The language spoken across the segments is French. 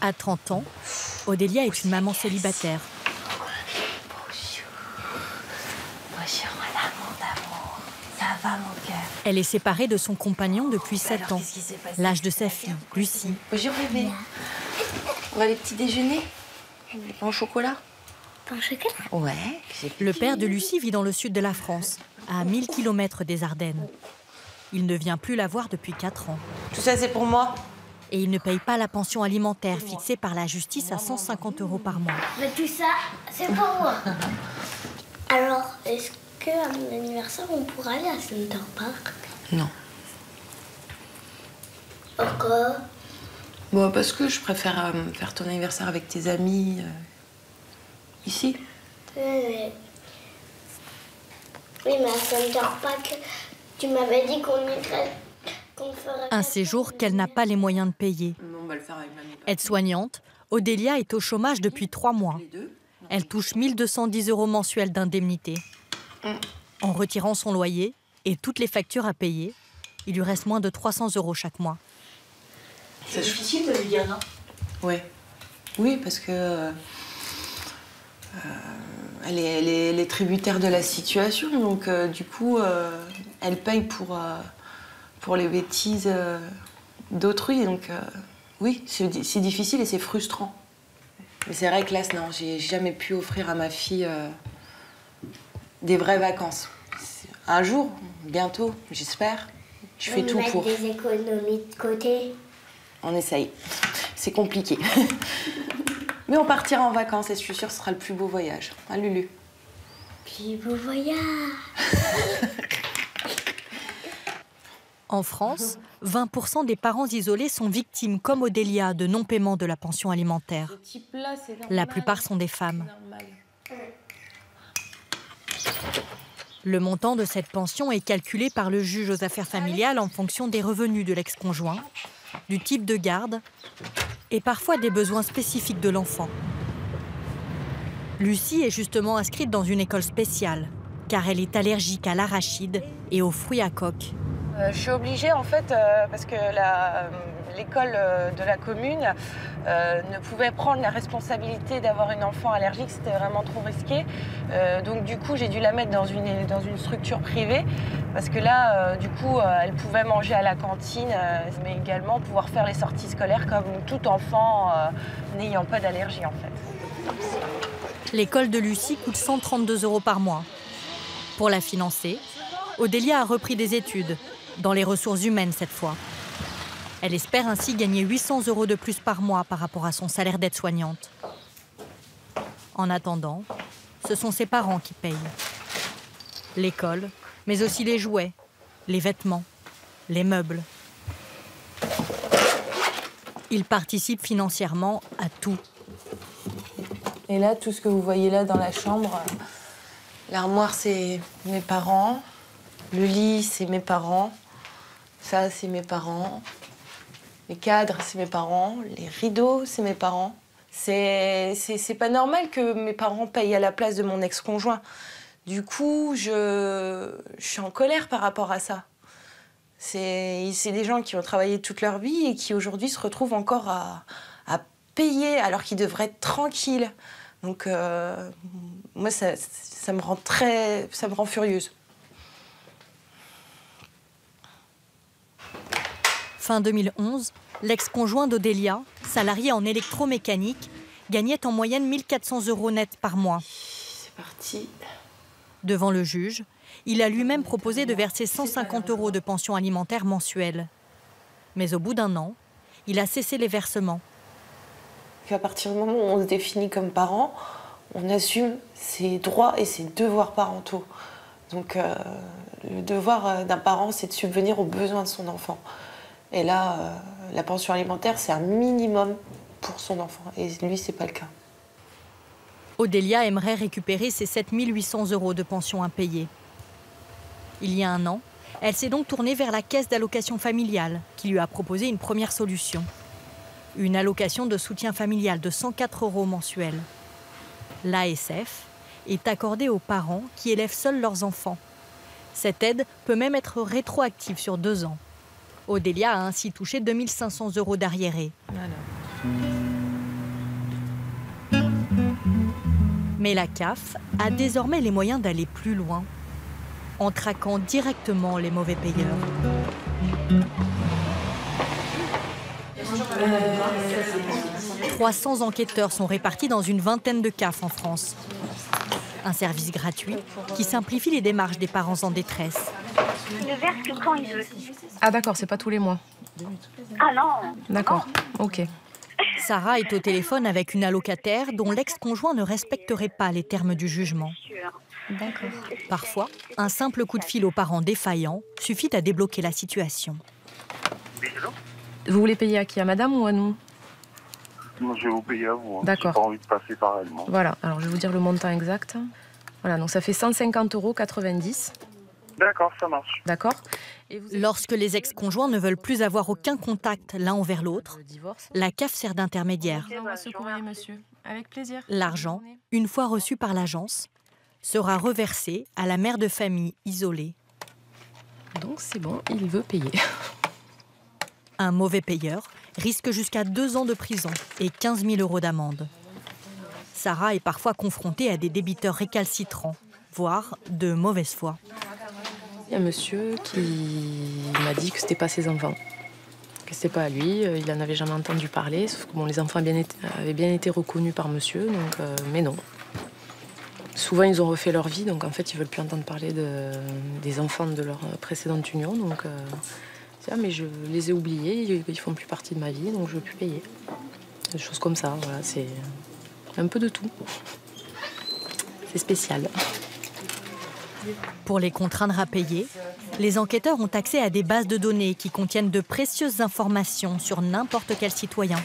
À 30 ans, Odélia est une maman célibataire. Bonjour, l'amour d'amour. Ça va, mon cœur? Elle est séparée de son compagnon depuis 7 ans, l'âge de sa fille, Lucie. Bonjour, bébé. On va aller petit déjeuner? Pain au chocolat? Pain au chocolat? Ouais. Le père de Lucie vit dans le sud de la France, à 1000 km des Ardennes. Il ne vient plus la voir depuis 4 ans. Tout ça, c'est pour moi? Et il ne paye pas la pension alimentaire fixée par la justice à 150 € par mois. Mais tout ça, c'est pour moi. Alors, est-ce qu'à mon anniversaire, on pourra aller à Center Park? Non. Pourquoi? Bon, parce que je préfère faire ton anniversaire avec tes amis ici. Oui, mais à Center Park, tu m'avais dit qu'on irait, qu'on ferait... Un séjour qu'elle n'a pas les moyens de payer. On va le faire avec mamie. Aide-soignante, Odélia est au chômage depuis 3 mois. Elle touche 1210 € mensuels d'indemnité. En retirant son loyer et toutes les factures à payer, il lui reste moins de 300 € chaque mois. C'est difficile de lui dire non. Ouais. Oui, parce que elle est tributaire de la situation, donc du coup, elle paye pour les bêtises d'autrui. Donc oui, c'est difficile et c'est frustrant. Mais c'est vrai que là, non, j'ai jamais pu offrir à ma fille des vraies vacances. Un jour, bientôt, j'espère. Je fais tout pour. Mettre des économies de côté. On essaye. C'est compliqué. Mais on partira en vacances et je suis sûre que ce sera le plus beau voyage. Hein, Lulu? Plus beau voyage. En France, 20% des parents isolés sont victimes, comme Odélia, de non-paiement de la pension alimentaire. La plupart sont des femmes. Le montant de cette pension est calculé par le juge aux affaires familiales en fonction des revenus de l'ex-conjoint, du type de garde et parfois des besoins spécifiques de l'enfant. Lucie est justement inscrite dans une école spéciale, car elle est allergique à l'arachide et aux fruits à coque. Je suis obligée, en fait, parce que l'école de la commune ne pouvait prendre la responsabilité d'avoir une enfant allergique, c'était vraiment trop risqué. Donc du coup, j'ai dû la mettre dans une structure privée, parce que là, du coup, elle pouvait manger à la cantine, mais également pouvoir faire les sorties scolaires comme tout enfant n'ayant pas d'allergie, en fait. L'école de Lucie coûte 132 € par mois. Pour la financer, Odélia a repris des études, dans les ressources humaines cette fois. Elle espère ainsi gagner 800 € de plus par mois par rapport à son salaire d'aide-soignante. En attendant, ce sont ses parents qui payent. L'école, mais aussi les jouets, les vêtements, les meubles. Ils participent financièrement à tout. Et là, tout ce que vous voyez là dans la chambre, l'armoire, c'est mes parents. Le lit, c'est mes parents. Ça, c'est mes parents. Les cadres, c'est mes parents. Les rideaux, c'est mes parents. C'est pas normal que mes parents payent à la place de mon ex-conjoint. Du coup, je suis en colère par rapport à ça. C'est des gens qui ont travaillé toute leur vie et qui aujourd'hui se retrouvent encore à payer alors qu'ils devraient être tranquilles. Donc, moi, ça me rend furieuse. Fin 2011, l'ex-conjoint d'Odélia, salarié en électromécanique, gagnait en moyenne 1400 € net par mois. C'est parti. Devant le juge, il a lui-même proposé de verser 150 € de pension alimentaire mensuelle. Mais au bout d'1 an, il a cessé les versements. À partir du moment où on se définit comme parent, on assume ses droits et ses devoirs parentaux. Donc le devoir d'un parent, c'est de subvenir aux besoins de son enfant. Et là, la pension alimentaire, c'est un minimum pour son enfant. Et lui, c'est pas le cas. Odélia aimerait récupérer ses 7800 € de pension impayée. Il y a 1 an, elle s'est donc tournée vers la caisse d'allocation familiale, qui lui a proposé une première solution. Une allocation de soutien familial de 104 € mensuels. L'ASF est accordée aux parents qui élèvent seuls leurs enfants. Cette aide peut même être rétroactive sur 2 ans. Odélia a ainsi touché 2500 € d'arriérés. Voilà. Mais la CAF a désormais les moyens d'aller plus loin, en traquant directement les mauvais payeurs. 300 enquêteurs sont répartis dans une vingtaine de CAF en France. Un service gratuit qui simplifie les démarches des parents en détresse. Il ne verse que quand il veut. Ah d'accord, c'est pas tous les mois. Ah non. D'accord, ok. Sarah est au téléphone avec une allocataire dont l'ex-conjoint ne respecterait pas les termes du jugement. D'accord. Parfois, un simple coup de fil aux parents défaillants suffit à débloquer la situation. Vous voulez payer à qui? À madame ou à nous? Non, je vais vous payer à vous. D'accord. J'ai pas envie de passer par elle, moi. Voilà, alors je vais vous dire le montant exact. Voilà, donc ça fait 150,90 €. D'accord, ça marche. D'accord. Lorsque les ex-conjoints ne veulent plus avoir aucun contact l'un envers l'autre, la CAF sert d'intermédiaire. monsieur. Avec plaisir. L'argent, une fois reçu par l'agence, sera reversé à la mère de famille isolée. Donc c'est bon, il veut payer. Un mauvais payeur risque jusqu'à 2 ans de prison et 15 000 € d'amende. Sarah est parfois confrontée à des débiteurs récalcitrants, voire de mauvaise foi. Il y a un monsieur qui m'a dit que c'était pas ses enfants, que c'était pas à lui, il n'en avait jamais entendu parler, sauf que bon, les enfants avaient bien été reconnus par monsieur, donc, mais non. Souvent, ils ont refait leur vie, donc en fait, ils veulent plus entendre parler des enfants de leur précédente union, donc mais je les ai oubliés, ils font plus partie de ma vie, donc je veux plus payer. Des choses comme ça, voilà, c'est un peu de tout. C'est spécial. Pour les contraindre à payer, les enquêteurs ont accès à des bases de données qui contiennent de précieuses informations sur n'importe quel citoyen,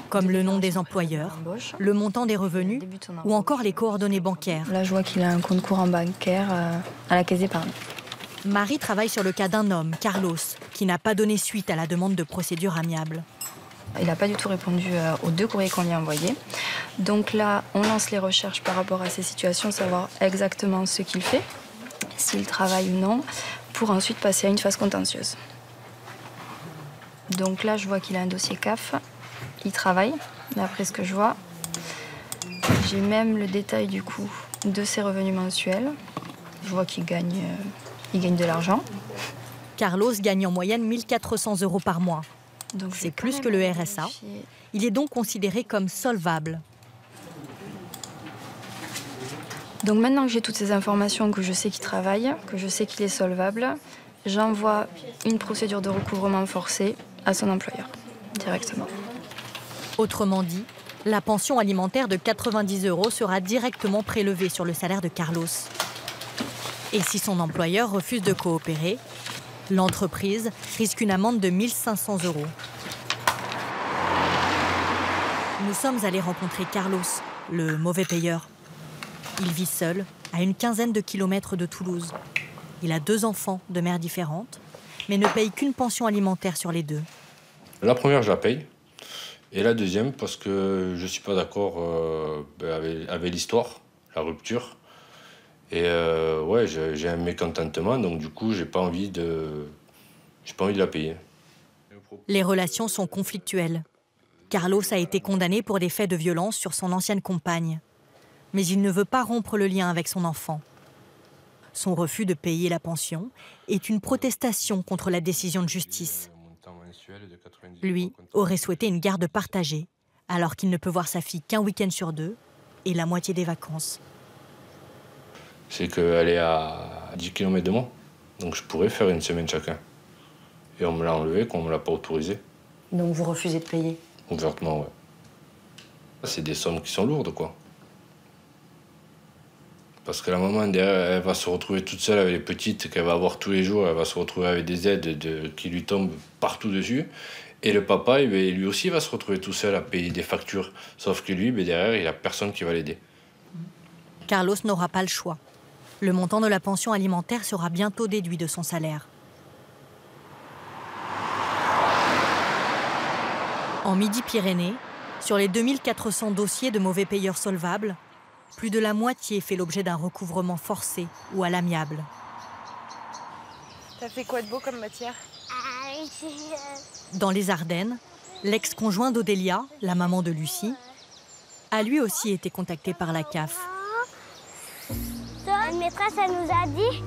comme le nom des employeurs, le montant des revenus ou encore les coordonnées bancaires. Là, je vois qu'il a un compte courant bancaire à la Caisse d'épargne. Marie travaille sur le cas d'un homme, Carlos, qui n'a pas donné suite à la demande de procédure amiable. Il n'a pas du tout répondu aux 2 courriers qu'on lui a envoyés. Donc là, on lance les recherches par rapport à ces situations, savoir exactement ce qu'il fait, s'il travaille ou non, pour ensuite passer à une phase contentieuse. Donc là, je vois qu'il a un dossier CAF. Il travaille, d'après ce que je vois. J'ai même le détail du coup de ses revenus mensuels. Je vois qu'il gagne de l'argent. Carlos gagne en moyenne 1 400 € par mois. C'est plus que le RSA. Il est donc considéré comme solvable. Donc maintenant que j'ai toutes ces informations, que je sais qu'il travaille, que je sais qu'il est solvable, j'envoie une procédure de recouvrement forcé à son employeur, directement. Autrement dit, la pension alimentaire de 90 € sera directement prélevée sur le salaire de Carlos. Et si son employeur refuse de coopérer, l'entreprise risque une amende de 1 500 €. Nous sommes allés rencontrer Carlos, le mauvais payeur. Il vit seul, à une quinzaine de kilomètres de Toulouse. Il a 2 enfants de mères différentes, mais ne paye qu'une pension alimentaire sur les 2. La première, je la paye. Et la deuxième, parce que je ne suis pas d'accord avec l'histoire, la rupture. Et ouais, j'ai un mécontentement, donc du coup, j'ai pas envie de la payer. Les relations sont conflictuelles. Carlos a été condamné pour des faits de violence sur son ancienne compagne. Mais il ne veut pas rompre le lien avec son enfant. Son refus de payer la pension est une protestation contre la décision de justice. Lui aurait souhaité une garde partagée, alors qu'il ne peut voir sa fille qu'un week-end sur 2 et la moitié des vacances. C'est qu'elle est à 10 km de moi, donc je pourrais faire une semaine chacun. Et on me l'a enlevé, qu'on ne me l'a pas autorisé. Donc vous refusez de payer? Ouvertement, ouais. C'est des sommes qui sont lourdes, quoi. Parce que la maman, derrière, elle va se retrouver toute seule avec les petites qu'elle va avoir tous les jours. Elle va se retrouver avec des aides qui lui tombent partout dessus. Et le papa, lui aussi, va se retrouver tout seul à payer des factures. Sauf que lui, derrière, il n'y a personne qui va l'aider. Carlos n'aura pas le choix. Le montant de la pension alimentaire sera bientôt déduit de son salaire. En Midi-Pyrénées, sur les 2400 dossiers de mauvais payeurs solvables, plus de la moitié fait l'objet d'un recouvrement forcé ou à l'amiable. T'as fait quoi de beau comme matière? Dans les Ardennes, l'ex-conjoint d'Odélia, la maman de Lucie, a lui aussi été contacté par la CAF. Une maîtresse, elle nous a dit,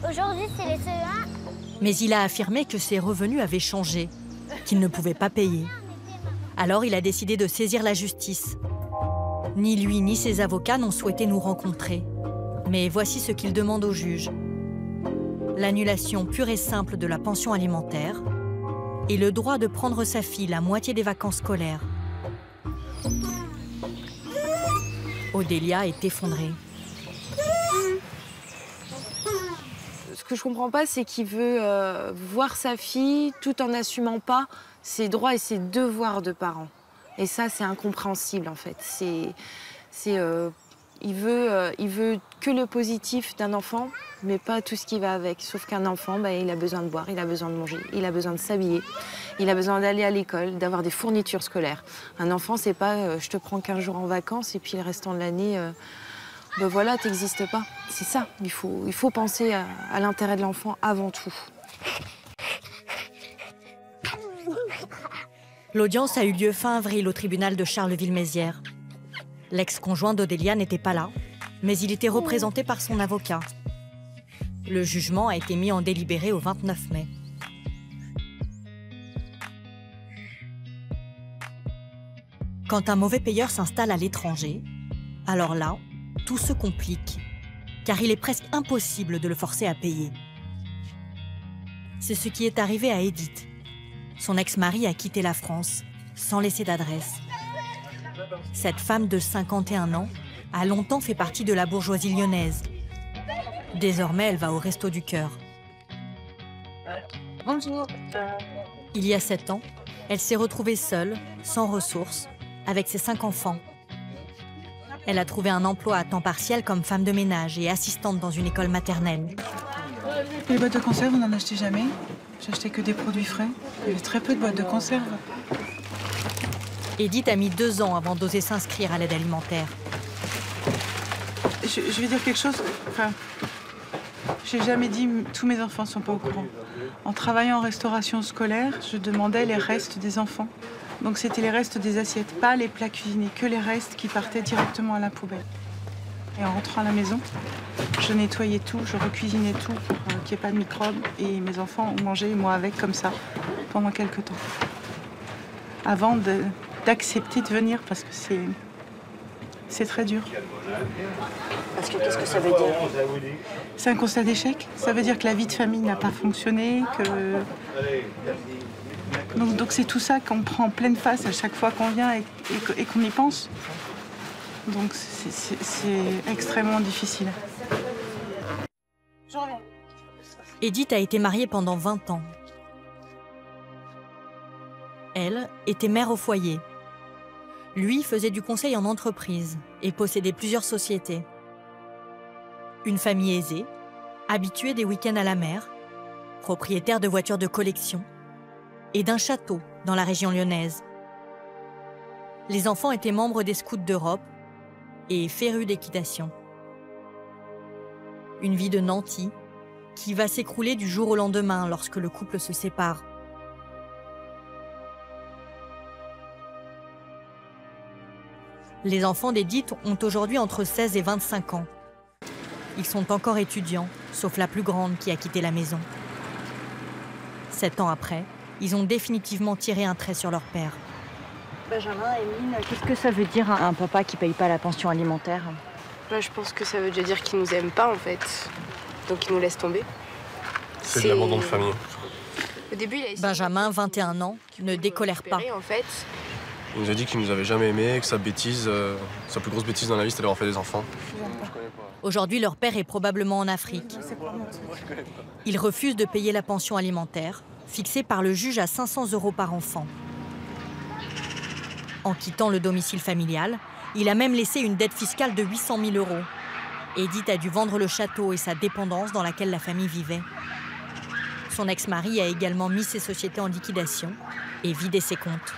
aujourd'hui c'est les CE1. Mais il a affirmé que ses revenus avaient changé, qu'il ne pouvait pas payer. Alors il a décidé de saisir la justice. Ni lui ni ses avocats n'ont souhaité nous rencontrer. Mais voici ce qu'il demande au juge. L'annulation pure et simple de la pension alimentaire et le droit de prendre sa fille la moitié des vacances scolaires. Odélia est effondrée. Ce que je comprends pas, c'est qu'il veut voir sa fille tout en n'assumant pas ses droits et ses devoirs de parent. Et ça, c'est incompréhensible, en fait. Il veut que le positif d'un enfant, mais pas tout ce qui va avec. Sauf qu'un enfant, il a besoin de boire, il a besoin de manger, il a besoin de s'habiller, il a besoin d'aller à l'école, d'avoir des fournitures scolaires. Un enfant, c'est pas je te prends 15 jours en vacances et puis le restant de l'année, voilà, t'existes pas. C'est ça, il faut penser à l'intérêt de l'enfant avant tout. L'audience a eu lieu fin avril au tribunal de Charleville-Mézières. L'ex-conjoint d'Odélia n'était pas là, mais il était représenté par son avocat. Le jugement a été mis en délibéré au 29 mai. Quand un mauvais payeur s'installe à l'étranger, alors là, tout se complique, car il est presque impossible de le forcer à payer. C'est ce qui est arrivé à Edith. Son ex-mari a quitté la France, sans laisser d'adresse. Cette femme de 51 ans a longtemps fait partie de la bourgeoisie lyonnaise. Désormais, elle va au Resto du Cœur. Bonjour. Il y a 7 ans, elle s'est retrouvée seule, sans ressources, avec ses 5 enfants. Elle a trouvé un emploi à temps partiel comme femme de ménage et assistante dans une école maternelle. Les boîtes de conserve, on n'en achetait jamais. J'achetais que des produits frais. Il y avait très peu de boîtes de conserve. Edith a mis 2 ans avant d'oser s'inscrire à l'aide alimentaire. Je vais dire quelque chose. Enfin, j'ai jamais dit tous mes enfants ne sont pas au courant. En travaillant en restauration scolaire, je demandais les restes des enfants. Donc c'était les restes des assiettes, pas les plats cuisinés, que les restes qui partaient directement à la poubelle. Et en rentrant à la maison, je nettoyais tout, je recuisinais tout pour qu'il n'y ait pas de microbes. Et mes enfants ont mangé, moi avec, comme ça, pendant quelques temps. Avant d'accepter de venir, parce que c'est très dur. Parce que qu'est-ce que ça veut dire? C'est un constat d'échec. Ça veut dire que la vie de famille n'a pas fonctionné, que... Donc c'est tout ça qu'on prend en pleine face à chaque fois qu'on vient et qu'on y pense. Donc c'est extrêmement difficile. Je reviens. Edith a été mariée pendant 20 ans. Elle était mère au foyer. Lui faisait du conseil en entreprise et possédait plusieurs sociétés. Une famille aisée, habituée des week-ends à la mer, propriétaire de voitures de collection et d'un château dans la région lyonnaise. Les enfants étaient membres des Scouts d'Europe et férus d'équitation. Une vie de nantis qui va s'écrouler du jour au lendemain lorsque le couple se sépare. Les enfants d'Edith ont aujourd'hui entre 16 et 25 ans. Ils sont encore étudiants, sauf la plus grande qui a quitté la maison. 7 ans après, ils ont définitivement tiré un trait sur leur père. Benjamin, Émile, qu'est-ce que ça veut dire un papa qui paye pas la pension alimentaire? Je pense que ça veut déjà dire qu'il nous aime pas en fait, donc il nous laisse tomber. C'est de l'abandon de famille. Au début, Benjamin, 21 ans, ne décolère pas. En fait. Il nous a dit qu'il nous avait jamais aimés, que sa plus grosse bêtise dans la vie, c'était d'avoir fait des enfants. Aujourd'hui, leur père est probablement en Afrique. Il refuse de payer la pension alimentaire, fixée par le juge à 500 € par enfant. En quittant le domicile familial, il a même laissé une dette fiscale de 800 000 €. Edith a dû vendre le château et sa dépendance dans laquelle la famille vivait. Son ex-mari a également mis ses sociétés en liquidation et vidé ses comptes.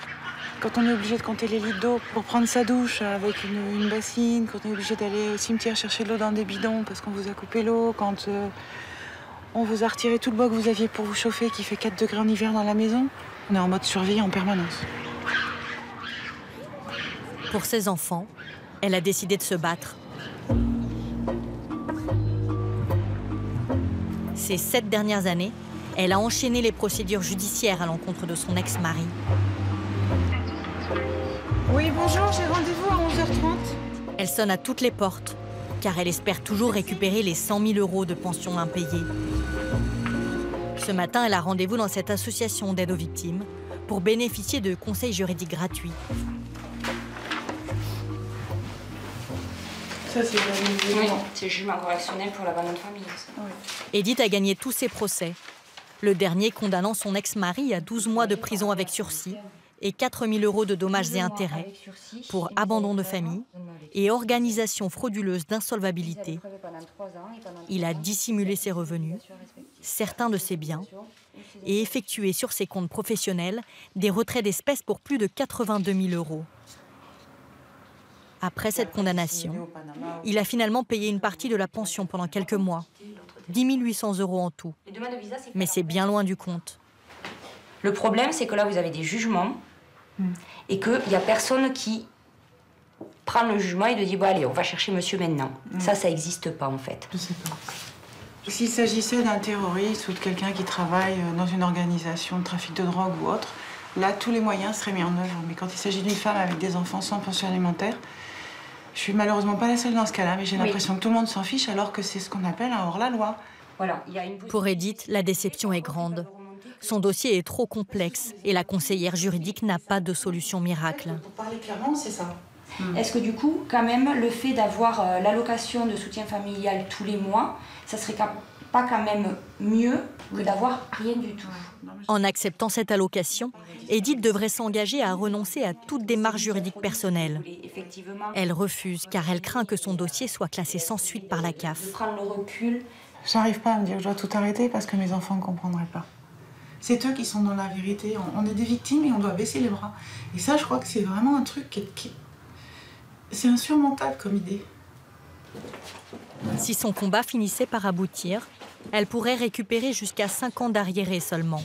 Quand on est obligé de compter les litres d'eau pour prendre sa douche avec une bassine, quand on est obligé d'aller au cimetière chercher de l'eau dans des bidons parce qu'on vous a coupé l'eau, quand on vous a retiré tout le bois que vous aviez pour vous chauffer qui fait 4 degrés en hiver dans la maison, on est en mode survie en permanence. Pour ses enfants, elle a décidé de se battre. Ces 7 dernières années, elle a enchaîné les procédures judiciaires à l'encontre de son ex-mari. Oui, bonjour, j'ai rendez-vous à 11h30. Elle sonne à toutes les portes, car elle espère toujours récupérer les 100 000 € de pension impayée. Ce matin, elle a rendez-vous dans cette association d'aide aux victimes pour bénéficier de conseils juridiques gratuits. Ça, c'est oui, c'est le jugement correctionnel pour l'abandon de famille. Oui. Edith a gagné tous ses procès. Le dernier condamnant son ex-mari à 12 mois de prison avec sursis et 4 000 € de dommages et intérêts pour abandon de famille et organisation frauduleuse d'insolvabilité. Il a dissimulé ses revenus, certains de ses biens, et effectué sur ses comptes professionnels des retraits d'espèces pour plus de 82 000 €. Après cette condamnation, il a finalement payé une partie de la pension pendant quelques mois, 10 800 € en tout. Mais c'est bien loin du compte. Le problème, c'est que là, vous avez des jugements et qu'il n'y a personne qui prend le jugement et dit bon, allez, on va chercher monsieur maintenant. Ça n'existe pas en fait. Je sais pas. S'il s'agissait d'un terroriste ou de quelqu'un qui travaille dans une organisation de trafic de drogue ou autre, là, tous les moyens seraient mis en œuvre. Mais quand il s'agit d'une femme avec des enfants sans pension alimentaire, je suis malheureusement pas la seule dans ce cas-là, mais j'ai l'impression que tout le monde s'en fiche alors que c'est ce qu'on appelle un hors-la-loi. Voilà, Pour Edith, la déception est grande. Son dossier est trop complexe et la conseillère juridique n'a pas de solution miracle. Pour parler clairement, c'est ça. Est-ce que du coup, quand même, le fait d'avoir l'allocation de soutien familial tous les mois, ça serait pas quand même mieux que d'avoir rien du tout? En acceptant cette allocation, Edith devrait s'engager à renoncer à toute démarche juridique personnelle. Elle refuse car elle craint que son dossier soit classé sans suite par la CAF. Prendre le recul. J'arrive pas à me dire que je dois tout arrêter parce que mes enfants ne comprendraient pas. C'est eux qui sont dans la vérité. On est des victimes et on doit baisser les bras. Et ça, je crois que c'est vraiment un truc qui... C'est insurmontable comme idée. Si son combat finissait par aboutir, elle pourrait récupérer jusqu'à 5 ans d'arriérés seulement.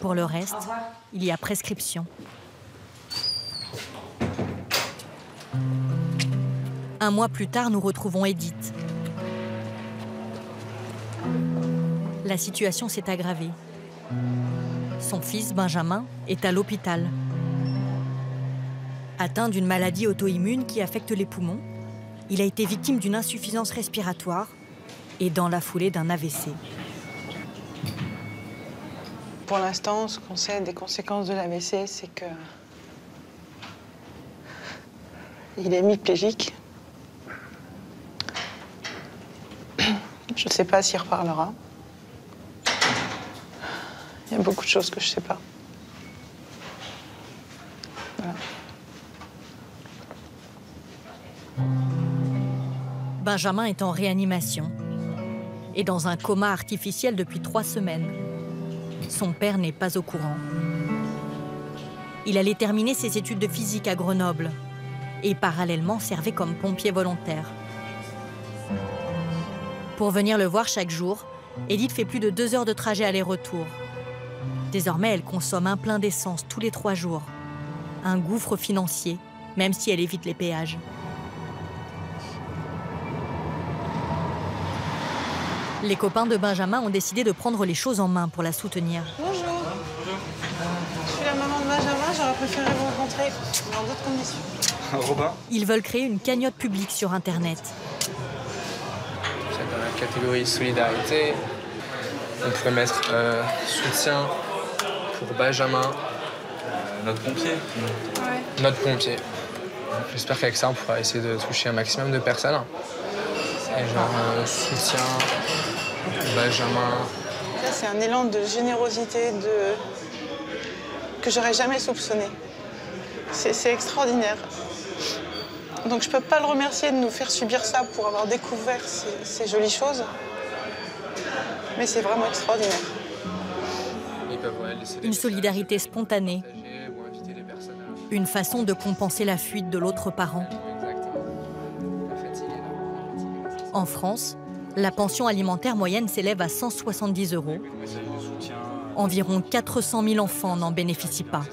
Pour le reste, il y a prescription. Un mois plus tard, nous retrouvons Edith. La situation s'est aggravée. Son fils, Benjamin, est à l'hôpital. Atteint d'une maladie auto-immune qui affecte les poumons, il a été victime d'une insuffisance respiratoire et dans la foulée d'un AVC. Pour l'instant, ce qu'on sait des conséquences de l'AVC, c'est que... il est hémiplégique. Je ne sais pas s'il reparlera. Il y a beaucoup de choses que je ne sais pas. Voilà. Benjamin est en réanimation et dans un coma artificiel depuis 3 semaines. Son père n'est pas au courant. Il allait terminer ses études de physique à Grenoble et parallèlement servait comme pompier volontaire. Pour venir le voir chaque jour, Edith fait plus de 2 heures de trajet aller-retour. Désormais, elle consomme un plein d'essence tous les 3 jours. Un gouffre financier, même si elle évite les péages. Les copains de Benjamin ont décidé de prendre les choses en main pour la soutenir. Bonjour. Je suis la maman de Benjamin, j'aurais préféré vous rencontrer dans d'autres conditions. Robin. Ils veulent créer une cagnotte publique sur Internet. Dans la catégorie solidarité, on pourrait mettre soutien pour Benjamin. Notre pompier. Ouais. Notre pompier. J'espère qu'avec ça, on pourra essayer de toucher un maximum de personnes. Et genre soutien, Benjamin. Là, c'est un élan de générosité que j'aurais jamais soupçonné. C'est extraordinaire. Donc je peux pas le remercier de nous faire subir ça pour avoir découvert ces jolies choses. Mais c'est vraiment extraordinaire. Une solidarité spontanée. Une façon de compenser la fuite de l'autre parent. En France, la pension alimentaire moyenne s'élève à 170 €. Environ 400 000 enfants n'en bénéficient pas.